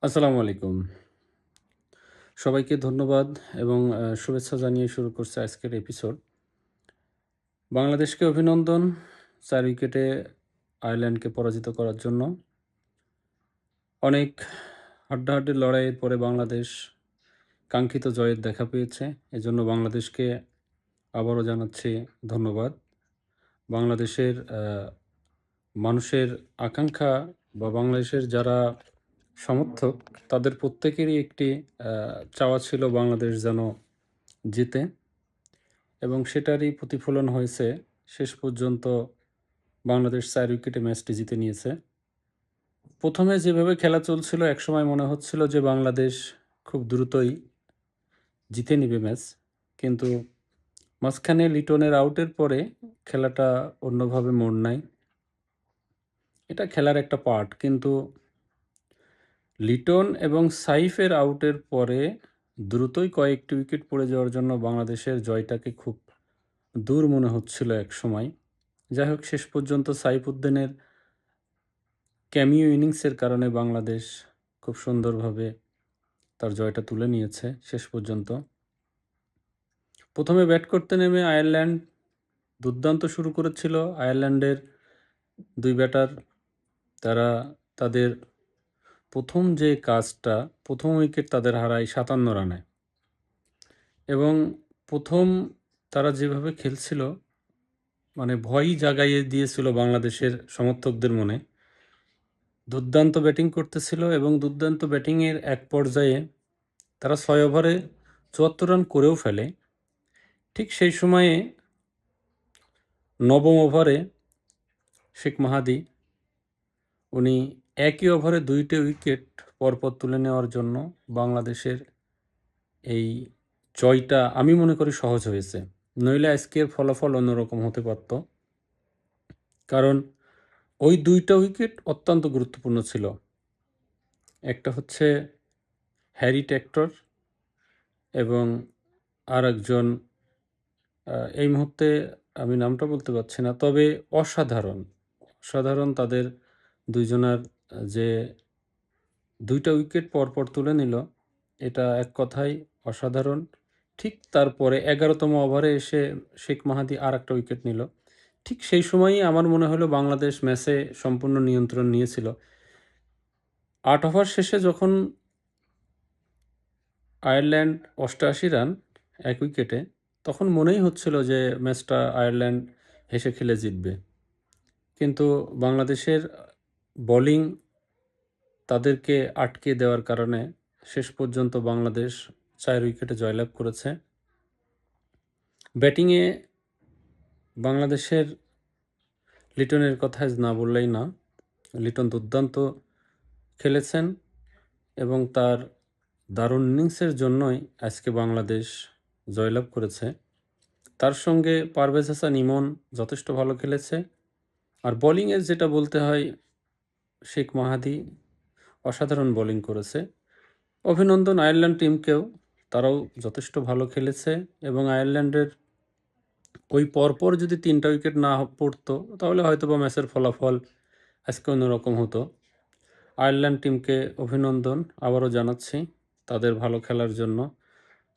আসসালামু আলাইকুম। সবাইকে ধন্যবাদ এবং শুভেচ্ছা জানিয়ে শুরু করছি আজকের এপিসোড। বাংলাদেশকে অভিনন্দন ৪ উইকেটে আয়ারল্যান্ডকে পরাজিত করার জন্য। অনেক হাড্ডাহাড্ডি লড়াইয়ের পরে বাংলাদেশ কাঙ্ক্ষিত জয়ের দেখা পেয়েছে। এজন্য বাংলাদেশকে আবারও জানাচ্ছি ধন্যবাদ। বাংলাদেশের মানুষের আকাঙ্ক্ষা বা বাংলাদেশের যারা সমর্থক তাদের প্রত্যেকেরই একটি আ চাওয়া ছিল বাংলাদেশ যেন জিতে। এবং সেটারই প্রতিফলন হয়েছে। শেষ পর্যন্ত বাংলাদেশ ৪ উইকেটে ম্যাচটি জিতে নিয়েছে। ১ম এ যেভাবে খেলা চলছিল একসময় মনে হচ্ছিল যে বাংলাদেশ খুব দ্রুতই জিতে নিবে ম্যাচ। কিন্তু মাঝখানে লিটনের আউটের পরে খেলাটা অন্যভাবে মোড় নেয়। এটা খেলার একটা পার্ট। কিন্তু লিটন এবং সাইফের আউটের পরে দ্রুতই কয়েকটি উইকেট পড়ে যাওয়ার জন্য বাংলাদেশের জয়টাকে খুব দূর মনে হচ্ছিল একসময়। যাই হোক শেষ পর্যন্ত সাইফুদ্দিনের ক্যামিও ইনিংসের কারণে বাংলাদেশ খুব সুন্দরভাবে তার জয়টা তুলে নিয়েছে শেষ পর্যন্ত। ১ম এ ব্যাট করতে নেমে আয়ারল্যান্ড দুর্দান্ত শুরু করেছিল। আয়ারল্যান্ডের ২ ব্যাটার তারা তাদের ১ম যে কাজটা ১ম উইকেট তাদের হারায় ৫৭ রানে এবং ১ম তারা যেভাবে খেলছিল মানে ভয়ই জাগাইয়ে দিয়েছিল বাংলাদেশের সমর্থকদের মনে। দুর্দান্ত ব্যাটিং করতেছিল এবং দুর্দান্ত ব্যাটিংয়ের এক পর্যায়ে তারা ৬ ওভারে ৭৪ রান করেও ফেলে। ঠিক সেই সময়ে ৯ম ওভারে শেখ মাহাদি উনি একই ওভারে ২টি উইকেট পরপর তুলে নেওয়ার জন্য বাংলাদেশের এই জয়টা আমি মনে করি সহজ হয়েছে। নইলে আজকের ফলাফল অন্যরকম হতে পারত। কারণ ওই ২টা উইকেট অত্যন্ত গুরুত্বপূর্ণ ছিল। একটা হচ্ছে হ্যারি টেক্টর এবং আরেকজন এই মুহূর্তে আমি নামটা বলতে পারছি না। তবে অসাধারণ তাদের ২ জনার যে ২ টা উইকেট পরপর তুলে নিল, এটা এক কথায় অসাধারণ। ঠিক তারপরে ১১তম ওভারে এসে শেখ মাহাদি আরেকটা উইকেট নিল। ঠিক সেই সময়ই আমার মনে হলো বাংলাদেশ ম্যাচে সম্পূর্ণ নিয়ন্ত্রণ নিয়েছিল। ৮ ওভার শেষে যখন আয়ারল্যান্ড ৮৮ রান ১ উইকেটে, তখন মনেই হচ্ছিল যে ম্যাচটা আয়ারল্যান্ড হেসে খেলে জিতবে। কিন্তু বাংলাদেশের বোলিং তাদেরকে আটকে দেওয়ার কারণে শেষ পর্যন্ত বাংলাদেশ ৪ উইকেটে জয়লাভ করেছে। ব্যাটিংয়ে বাংলাদেশের লিটনের কথা আজ না বললেই না। লিটন দুর্দান্ত খেলেছেন এবং তার দারুণ ইনিংসের জন্যই আজকে বাংলাদেশ জয়লাভ করেছে। তার সঙ্গে পারভেজ হাসান ইমন যথেষ্ট ভালো খেলেছে। আর বোলিংয়ে যেটা বলতে হয় শেখ মাহাদি অসাধারণ বোলিং করেছে। অভিনন্দন আয়ারল্যান্ড টিমকেও, তারাও যথেষ্ট ভালো খেলেছে এবং আয়ারল্যান্ডের ওই পরপর যদি ৩ টা উইকেট না পড়তো তাহলে হয়তোবা ম্যাচের ফলাফল আজকে অন্যরকম হতো। আয়ারল্যান্ড টিমকে অভিনন্দন আবারও জানাচ্ছি তাদের ভালো খেলার জন্য।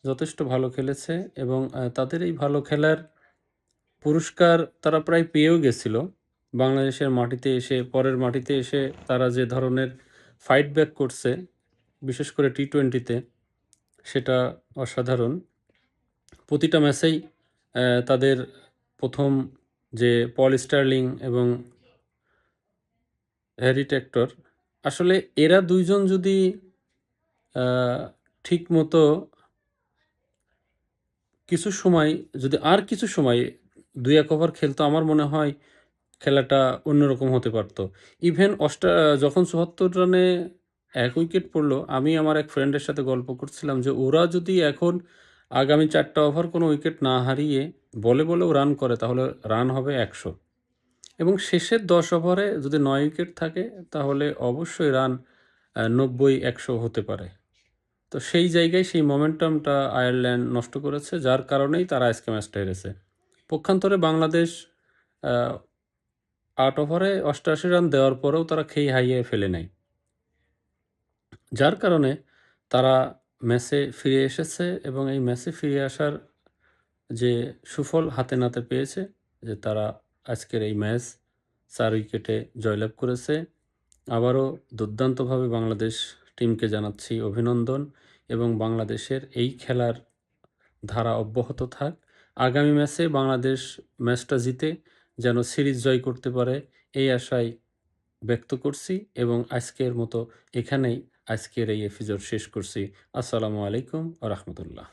যথেষ্ট ভালো খেলেছে এবং তাদের এই ভালো খেলার পুরস্কার তারা প্রায় পেয়েও গেছিল। বাংলাদেশের মাটিতে এসে পরের মাটিতে এসে তারা যে ধরনের ফাইট ব্যাক করছে, বিশেষ করে টি-টোয়েন্টিতে সেটা অসাধারণ। প্রতিটা ম্যাচেই তাদের ১ম যে পল স্টার্লিং এবং হ্যারি টেক্টর, আসলে এরা ২ জন যদি আ ঠিকমতো কিছু সময় যদি আর কিছু সময় ২-১ ওভার খেলতো আমার মনে হয় খেলাটা অন্যরকম হতে পারত। ইভেন যখন ৭৪ রানে ১ উইকেট পড়ল, আমি আমার এক ফ্রেন্ডের সাথে গল্প করছিলাম যে ওরা যদি এখন আগামী ৪ টা ওভার কোনো উইকেট না হারিয়ে বলেও রান করে তাহলে রান হবে ১০০ এবং শেষের ১০ ওভারে যদি ৯ উইকেট থাকে তাহলে অবশ্যই রান ৯০-১০০ হতে পারে। তো সেই জায়গায় সেই মোমেন্টামটা আয়ারল্যান্ড নষ্ট করেছে যার কারণেই তারা আজকে ম্যাচটা হেরেছে। পক্ষান্তরে বাংলাদেশ আ ৮ ওভারে ৮৮ রান দেওয়ার পরেও তারা খেই হারিয়ে ফেলে নাই। যার কারণে তারা ম্যাচে ফিরে এসেছে এবং এই ম্যাচে ফিরে আসার যে সুফল হাতে নাতে পেয়েছে যে তারা আজকের এই ম্যাচ ৪ উইকেটে জয়লাভ করেছে। আবারও দুর্দান্তভাবে বাংলাদেশ টিমকে জানাচ্ছি অভিনন্দন এবং বাংলাদেশের এই খেলার ধারা অব্যাহত থাক। আগামী ম্যাচে বাংলাদেশ ম্যাচটা জিতে যেন সিরিজ জয় করতে পারে এই আশায় ব্যক্ত করছি এবং আজকের মতো এখানেই আজকের এই এপিসোড শেষ করছি। আসসালামু আলাইকুম ওয়া রাহমাতুল্লাহ।